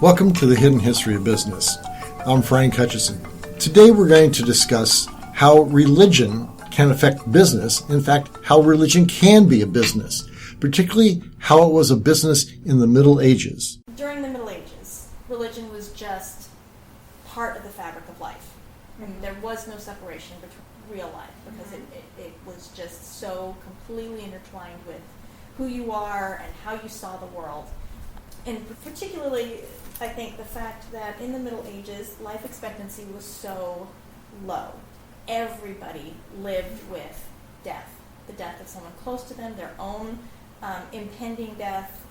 Welcome to the Hidden History of Business. I'm Frank Hutchison. Today we're going to discuss how religion can affect business, in fact, how religion can be a business, particularly how it was a business in the Middle Ages. During the Middle Ages, religion was just part of the fabric of life. And there was no separation between real life because it was just so completely intertwined with who you are and how you saw the world. And particularly, I think the fact that in the Middle Ages, life expectancy was so low. Everybody lived with death, the death of someone close to them, their own impending death,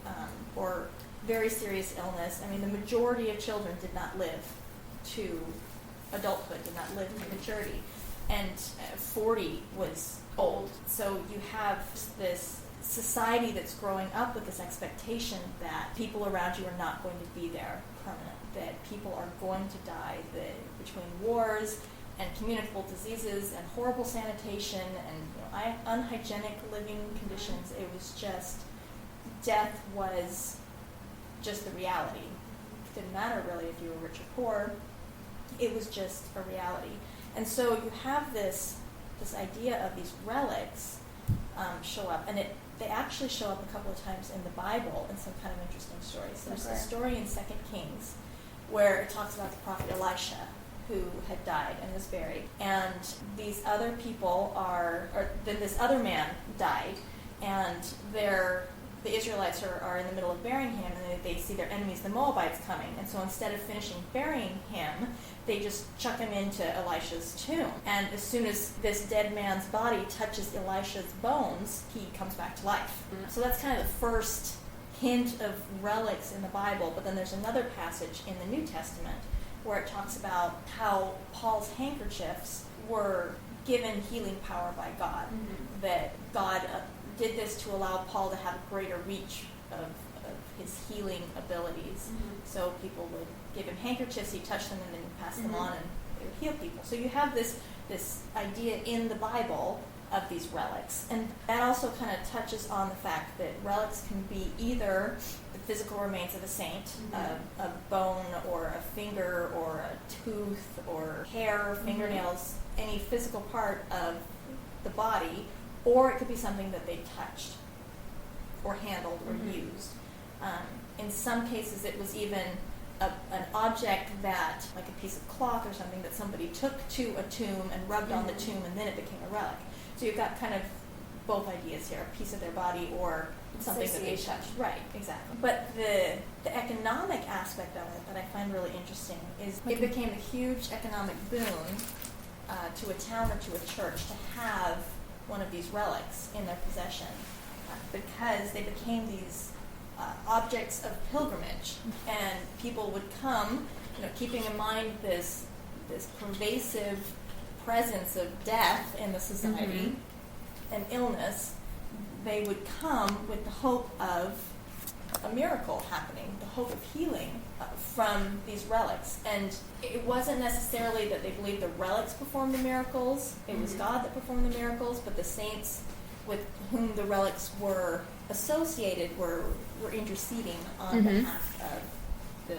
or very serious illness. I mean, the majority of children did not live to adulthood, did not live to maturity, and 40 was old. So you have this society that's growing up with this expectation that people around you are not going to be there permanent, that people are going to die, that between wars and communicable diseases and horrible sanitation and unhygienic living conditions, it was just, death was just the reality. It didn't matter really if you were rich or poor, it was just a reality. And so you have this idea of these relics show up, and they actually show up a couple of times in the Bible in some kind of interesting stories. So there's a story in 2 Kings where it talks about the prophet Elisha, who had died and was buried. And these other people then this other man died, and the Israelites are in the middle of burying him, and they see their enemies, the Moabites, coming. And so instead of finishing burying him, they just chuck him into Elisha's tomb. And as soon as this dead man's body touches Elisha's bones, he comes back to life. Mm-hmm. So that's kind of the first hint of relics in the Bible. But then there's another passage in the New Testament where it talks about how Paul's handkerchiefs were given healing power by God. Mm-hmm. That God did this to allow Paul to have a greater reach of his healing abilities. Mm-hmm. So people would give him handkerchiefs, he'd touch them and then pass them on, and they would heal people. So you have this idea in the Bible of these relics. And that also kind of touches on the fact that relics can be either the physical remains of a saint, mm-hmm. a bone or a finger or a tooth or hair, fingernails, mm-hmm. any physical part of the body, or it could be something that they touched or handled or mm-hmm. used. In some cases, it was even an object that, like a piece of cloth or something, that somebody took to a tomb and rubbed mm-hmm. on the tomb, and then it became a relic. So you've got kind of both ideas here, a piece of their body or something that they touched. Right, exactly. But the economic aspect of it that I find really interesting is it became a huge economic boon to a town or to a church to have one of these relics in their possession because they became these objects of pilgrimage, and people would come, keeping in mind this pervasive presence of death in the society mm-hmm. and illness. They would come with the hope of a miracle happening, the hope of healing from these relics. And it wasn't necessarily that they believed the relics performed the miracles. It mm-hmm. was God that performed the miracles, but the saints with whom the relics were associated were interceding on mm-hmm. behalf of the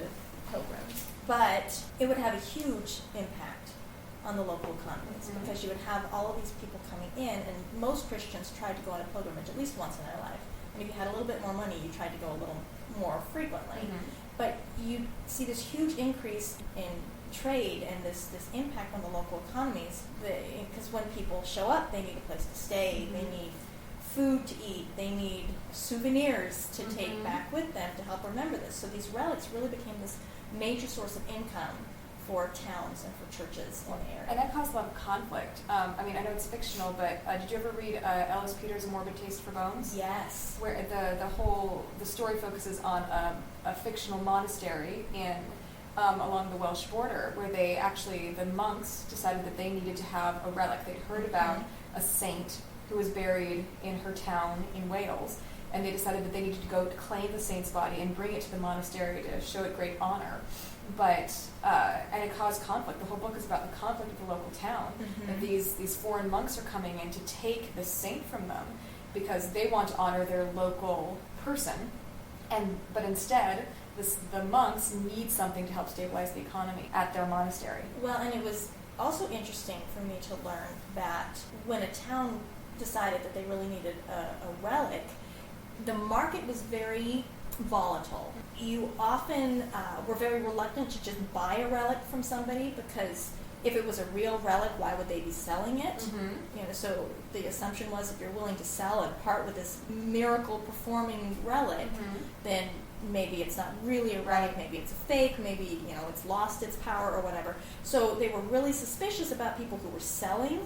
pilgrims. But it would have a huge impact on the local economies mm-hmm. because you would have all of these people coming in, and most Christians tried to go on a pilgrimage at least once in their life. And if you had a little bit more money, you tried to go a little more frequently. Mm-hmm. But you see this huge increase in trade and this impact on the local economies, because when people show up, they need a place to stay, mm-hmm. they need food to eat, they need souvenirs to mm-hmm. take back with them to help remember this. So these relics really became this major source of income for towns and for churches in the area. And that caused a lot of conflict. I know it's fictional, but did you ever read Ellis Peters' A Morbid Taste for Bones? Yes. Where the story focuses on a fictional monastery along the Welsh border, where the monks decided that they needed to have a relic. They'd heard about mm-hmm. a saint who was buried in her town in Wales, and they decided that they needed to go to claim the saint's body and bring it to the monastery to show it great honor. But and it caused conflict. The whole book is about the conflict of the local town. Mm-hmm. That these foreign monks are coming in to take the saint from them because they want to honor their local person, but instead the monks need something to help stabilize the economy at their monastery. Well, and it was also interesting for me to learn that when a town decided that they really needed a relic, the market was very volatile. You often were very reluctant to just buy a relic from somebody, because if it was a real relic, why would they be selling it? So the assumption was, if you're willing to sell and part with this miracle performing relic, then maybe it's not really a relic, maybe it's a fake, maybe it's lost its power or whatever. So they were really suspicious about people who were selling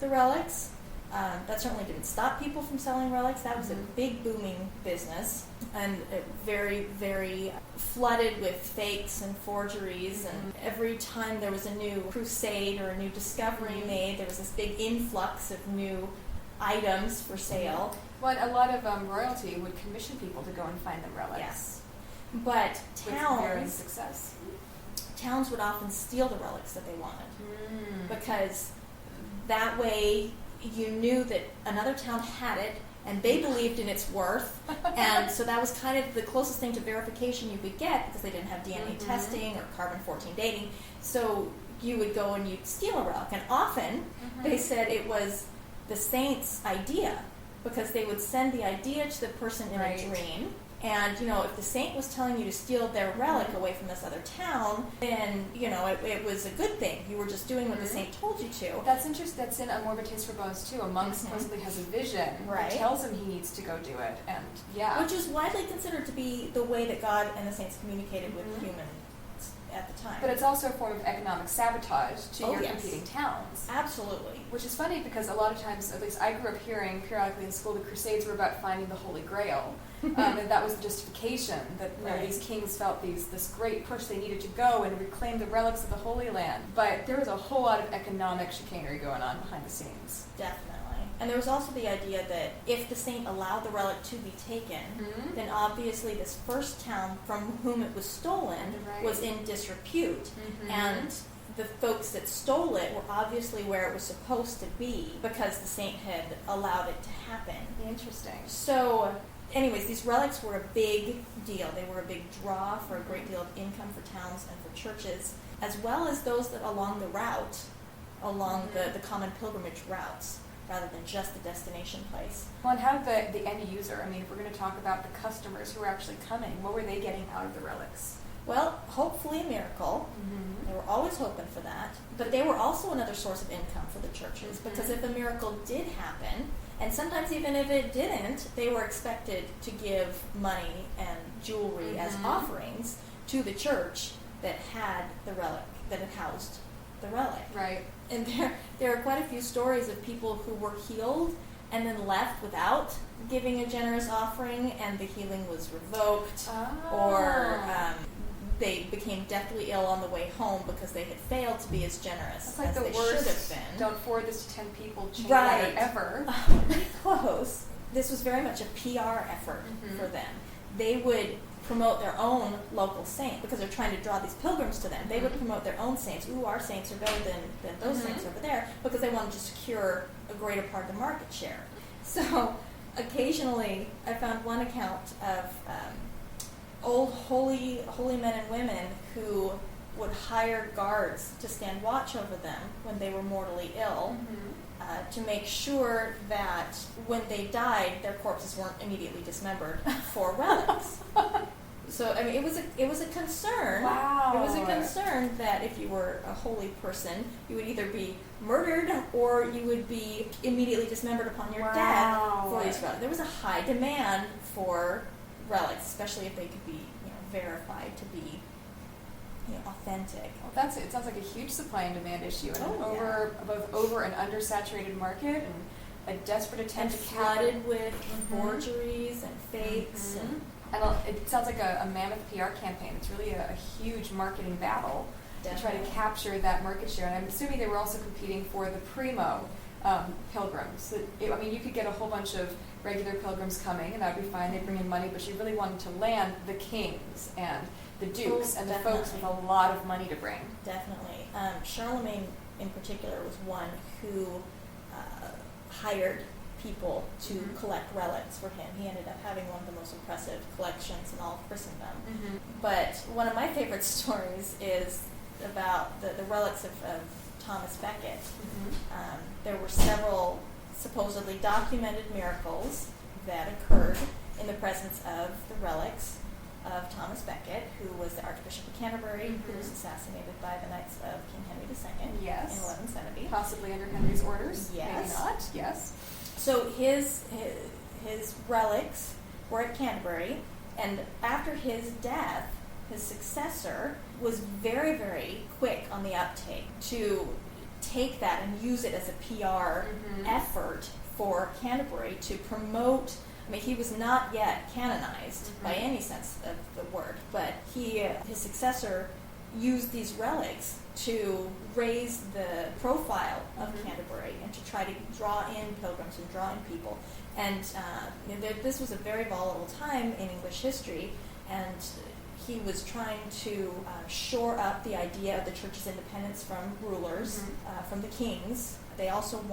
the relics. That certainly didn't stop people from selling relics. That was a big booming business, and very, very flooded with fakes and forgeries. And every time there was a new crusade or a new discovery made, there was this big influx of new items for sale. Well, a lot of royalty would commission people to go and find them relics. Yes. But with varying success. Towns would often steal the relics that they wanted, because that way you knew that another town had it and they believed in its worth, and so that was kind of the closest thing to verification you could get, because they didn't have DNA testing or carbon-14 dating. So you would go and you'd steal a relic, and often they said it was the saint's idea, because they would send the idea to the person in a dream. And, if the saint was telling you to steal their relic away from this other town, then, it was a good thing. You were just doing what the saint told you to. That's interesting. That's in A More of a Taste for Bones, too. A monk supposedly has a vision that tells him he needs to go do it. And, which is widely considered to be the way that God and the saints communicated with humans at the time. But it's also a form of economic sabotage to your competing towns. Absolutely. Which is funny, because a lot of times, at least I grew up hearing periodically in school, the Crusades were about finding the Holy Grail. And that was the justification, that these kings felt this great push they needed to go and reclaim the relics of the Holy Land. But there was a whole lot of economic chicanery going on behind the scenes. Definitely. And there was also the idea that if the saint allowed the relic to be taken, then obviously this first town from whom it was stolen was in disrepute. And the folks that stole it were obviously where it was supposed to be, because the saint had allowed it to happen. Interesting. So anyways, these relics were a big deal. They were a big draw for a great deal of income for towns and for churches, as well as those that along the route, along the common pilgrimage routes, rather than just the destination place. Well, and how did the end user, if we're going to talk about the customers who were actually coming, what were they getting out of the relics? Well, hopefully a miracle. They were always hoping for that. But they were also another source of income for the churches, because if a miracle did happen, and sometimes even if it didn't, they were expected to give money and jewelry as offerings to the church that had the relic, that had housed the relic. Right. And there are quite a few stories of people who were healed and then left without giving a generous offering, and the healing was revoked, or they became deathly ill on the way home because they had failed to be as generous as they the should have worst. been. Don't forward this to 10 people chain Right. ever. Pretty close. This was very much a PR effort for them. They would promote their own local saint, because they're trying to draw these pilgrims to them. They would promote their own saints. Ooh, our saints are better than those saints over there, because they wanted to secure a greater part of the market share. So occasionally I found one account of old holy men and women who would hire guards to stand watch over them when they were mortally ill, to make sure that when they died, their corpses weren't immediately dismembered for relics. So it was a concern. Wow. It was a concern that if you were a holy person, you would either be murdered or you would be immediately dismembered upon your death for these relics. There was a high demand for relics, especially if they could be verified to be authentic. Well, it sounds like a huge supply and demand issue, and both over and undersaturated market, and a desperate attempt And to flooded with forgeries and fakes. And it sounds like a mammoth PR campaign. It's really a huge marketing battle to try to capture that market share. And I'm assuming they were also competing for the primo pilgrims. You could get a whole bunch of regular pilgrims coming, and that would be fine. They'd bring in money, but you really wanted to land the kings and the dukes and the folks with a lot of money to bring. Definitely. Charlemagne in particular was one who hired people to Mhm. collect relics for him. He ended up having one of the most impressive collections in all of Christendom. Mhm. But one of my favorite stories is about the relics of Thomas Becket. Mhm. There were several supposedly documented miracles that occurred in the presence of the relics of Thomas Becket, who was the Archbishop of Canterbury, who was assassinated by the Knights of King Henry II Yes. in 1170. Possibly under Henry's orders. Yes. Maybe not. Yes. So his relics were at Canterbury, and after his death, his successor was very, very quick on the uptake to take that and use it as a PR Mhm. effort for Canterbury to promote. I mean, he was not yet canonized by any sense of the word, but his successor used these relics to raise the profile of Canterbury and to try to draw in pilgrims and draw in people. And this was a very volatile time in English history, and he was trying to shore up the idea of the church's independence from rulers, from the kings. They also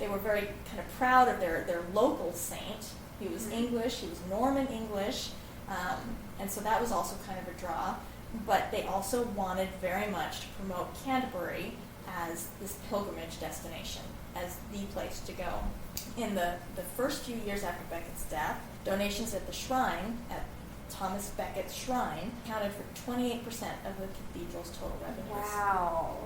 they were very kind of proud of their local saint. He was English, he was Norman English, and so that was also kind of a draw. But they also wanted very much to promote Canterbury as this pilgrimage destination, as the place to go. In the first few years after Becket's death, donations at the shrine, at Thomas Becket's shrine, accounted for 28% of the cathedral's total revenues. Wow.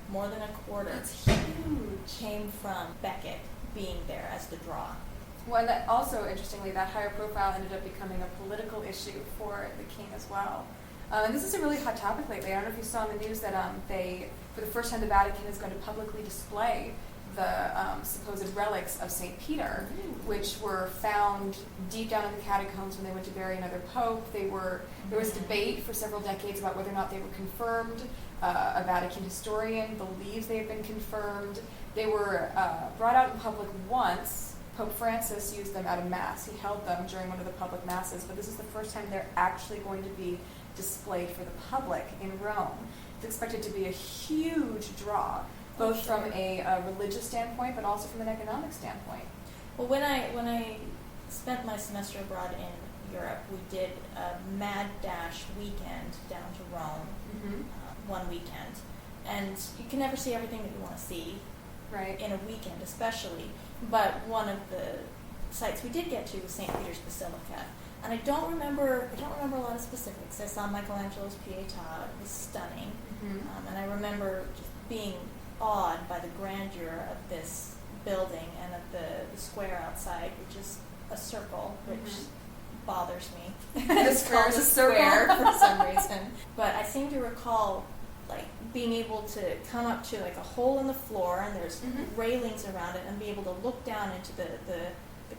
More than a quarter That's huge. came from Becket being there as the draw. Well, and that also, interestingly, that higher profile ended up becoming a political issue for the king as well. And this is a really hot topic lately. I don't know if you saw in the news that for the first time, the Vatican is going to publicly display the supposed relics of St. Peter, which were found deep down in the catacombs when they went to bury another pope. There was debate for several decades about whether or not they were confirmed. A Vatican historian believes they have been confirmed. They were brought out in public once. Pope Francis used them at a mass. He held them during one of the public masses, but this is the first time they're actually going to be displayed for the public in Rome. It's expected to be a huge draw, both from a religious standpoint, but also from an economic standpoint. Well, when I spent my semester abroad in Europe, we did a mad dash weekend down to Rome, one weekend. And you can never see everything that you want to see Right. in a weekend especially. But one of the sites we did get to was St. Peter's Basilica. And I don't remember a lot of specifics. I saw Michelangelo's Pietà. It was stunning. And I remember just being awed by the grandeur of this building and of the square outside, which is a circle, which bothers me. The square is a circle for some reason. But I seem to recall being able to come up to a hole in the floor, and there's railings around it, and be able to look down into the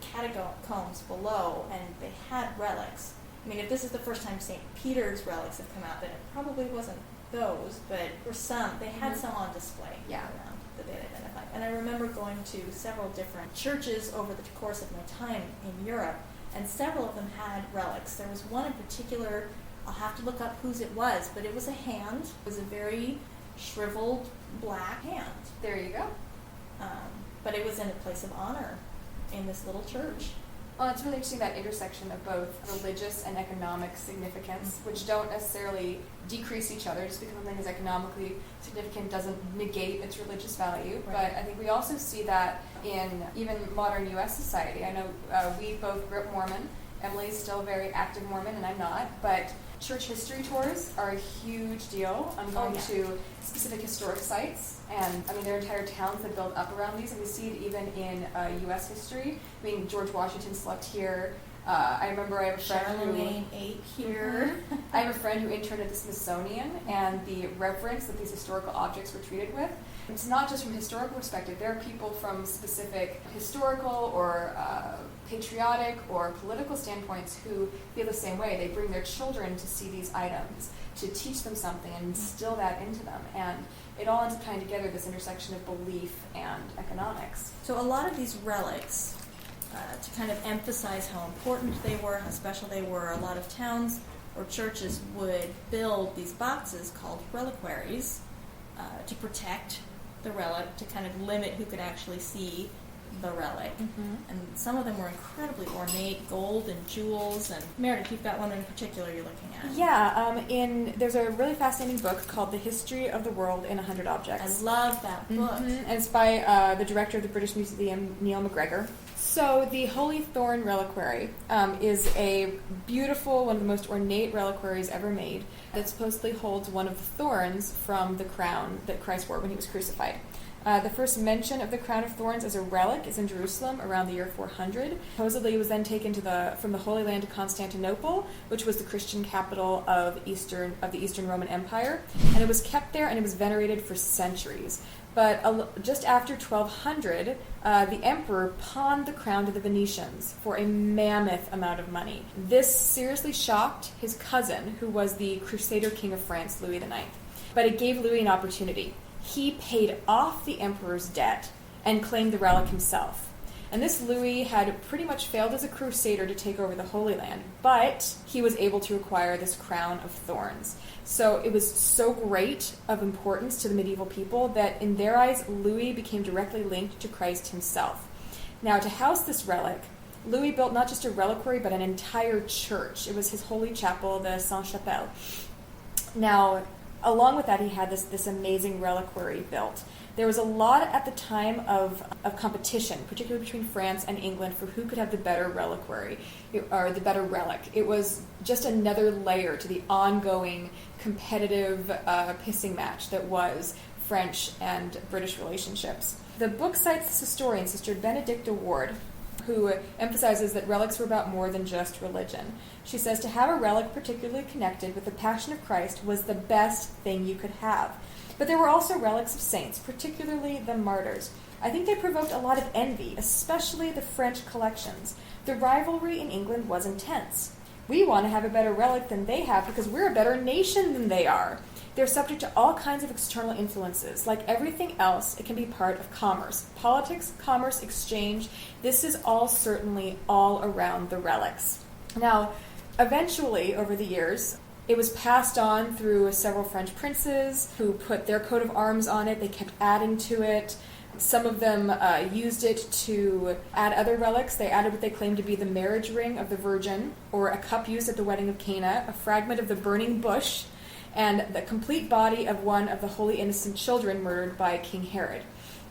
catacombs below, and they had relics. I mean, if this is the first time St. Peter's relics have come out, then it probably wasn't those, but they had some on display around that they had identified. And I remember going to several different churches over the course of my time in Europe, and several of them had relics. There was one in particular, I'll have to look up whose it was, but it was a hand. It was a very shriveled black hand. There you go. But it was in a place of honor in this little church. Well, it's really interesting, that intersection of both religious and economic significance, which don't necessarily decrease each other. Just because something is economically significant doesn't negate its religious value. Right. But I think we also see that in even modern U.S. society. I know we both grew up Mormon. Emily's still a very active Mormon, and I'm not. But church history tours are a huge deal. I'm going to specific historic sites, and I mean, there are entire towns that build up around these, and we see it even in U.S. history. I mean, George Washington slept here. I remember I have a friend Charlemagne ate here. I have a friend who interned at the Smithsonian, and the reverence that these historical objects were treated with. It's not just from a historical perspective. There are people from specific historical or patriotic or political standpoints who feel the same way. They bring their children to see these items, to teach them something and instill that into them. And it all ends up tying together, this intersection of belief and economics. So a lot of these relics, to kind of emphasize how important they were, how special they were, a lot of towns or churches would build these boxes called reliquaries to protect the relic, to kind of limit who could actually see the relic. And some of them were incredibly ornate, gold and jewels. And Meredith, you've got one in particular you're looking at. Yeah, there's a really fascinating book called The History of the World in 100 Objects. I love that book. And it's by the director of the British Museum, Neil MacGregor. So the Holy Thorn Reliquary is a beautiful, one of the most ornate reliquaries ever made that supposedly holds one of the thorns from the crown that Christ wore when he was crucified. The first mention of the crown of thorns as a relic is in Jerusalem around the year 400. Supposedly it was then taken from the Holy Land to Constantinople, which was the Christian capital of the Eastern Roman Empire, and it was kept there and it was venerated for centuries. But just after 1200, the emperor pawned the crown to the Venetians for a mammoth amount of money. This seriously shocked his cousin, who was the Crusader King of France, Louis IX. But it gave Louis an opportunity. He paid off the emperor's debt and claimed the relic himself. And this Louis had pretty much failed as a crusader to take over the Holy Land, but he was able to acquire this crown of thorns. So it was so great of importance to the medieval people that in their eyes, Louis became directly linked to Christ himself. Now, to house this relic, Louis built not just a reliquary, but an entire church. It was his holy chapel, the Sainte-Chapelle. Now, along with that, he had this amazing reliquary built. There was a lot at the time of competition, particularly between France and England, for who could have the better reliquary, or the better relic. It was just another layer to the ongoing competitive pissing match that was French and British relationships. The book cites this historian, Sister Benedicta Ward, who emphasizes that relics were about more than just religion. She says to have a relic particularly connected with the Passion of Christ was the best thing you could have. But there were also relics of saints, particularly the martyrs. I think they provoked a lot of envy, especially the French collections. The rivalry in England was intense. We want to have a better relic than they have because we're a better nation than they are. They're subject to all kinds of external influences. Like everything else, it can be part of commerce. Politics, commerce, exchange, this is all certainly all around the relics. Now, eventually, over the years, it was passed on through several French princes who put their coat of arms on it. They kept adding to it. Some of them used it to add other relics. They added what they claimed to be the marriage ring of the Virgin, or a cup used at the wedding of Cana, a fragment of the burning bush, and the complete body of one of the holy innocent children murdered by King Herod.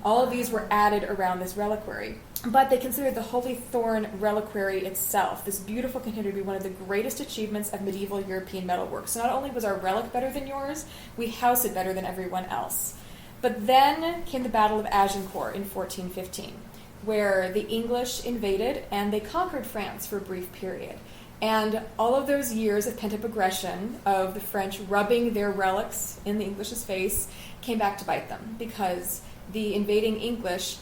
All of these were added around this reliquary. But they considered the Holy Thorn reliquary itself, this beautiful container, to be one of the greatest achievements of medieval European metalwork. So not only was our relic better than yours, we house it better than everyone else. But then came the Battle of Agincourt in 1415, where the English invaded and they conquered France for a brief period. And all of those years of pent-up aggression of the French rubbing their relics in the English's face came back to bite them, because the invading English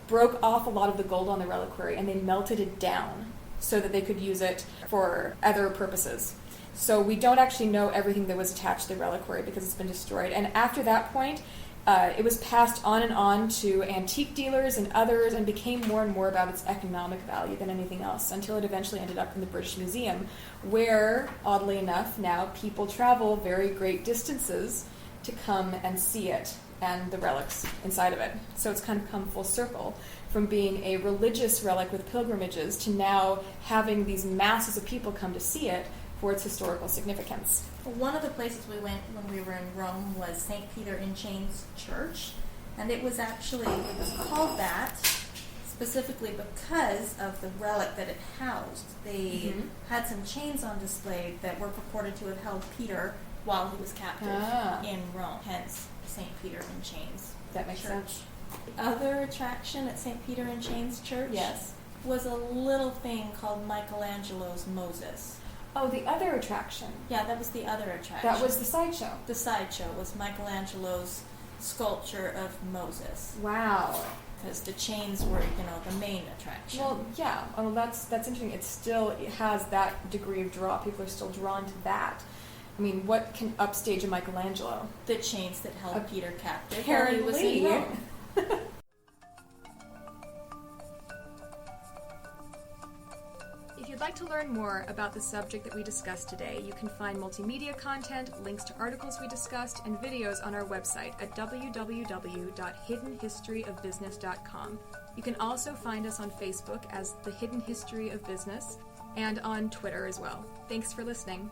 broke off a lot of the gold on the reliquary and they melted it down so that they could use it for other purposes. So we don't actually know everything that was attached to the reliquary because it's been destroyed. And after that point, it was passed on and on to antique dealers and others and became more and more about its economic value than anything else, until it eventually ended up in the British Museum, where, oddly enough, now people travel very great distances to come and see it and the relics inside of it. So it's kind of come full circle from being a religious relic with pilgrimages to now having these masses of people come to see it for its historical significance. One of the places we went when we were in Rome was St. Peter in Chains Church, and it was called that specifically because of the relic that it housed. They had some chains on display that were purported to have held Peter while he was captive in Rome, hence St. Peter in Chains. That makes sense. The other attraction at St. Peter in Chains Church was a little thing called Michelangelo's Moses. Oh, the other attraction. Yeah, that was the other attraction. That was the sideshow. The sideshow was Michelangelo's sculpture of Moses. Wow. Because the chains were, the main attraction. Well, yeah. Oh, that's interesting. It has that degree of draw. People are still drawn to that. I mean, what can upstage a Michelangelo? The chains that held Peter captive. Apparently. If you'd like to learn more about the subject that we discussed today, you can find multimedia content, links to articles we discussed, and videos on our website at www.hiddenhistoryofbusiness.com. You can also find us on Facebook as The Hidden History of Business and on Twitter as well. Thanks for listening.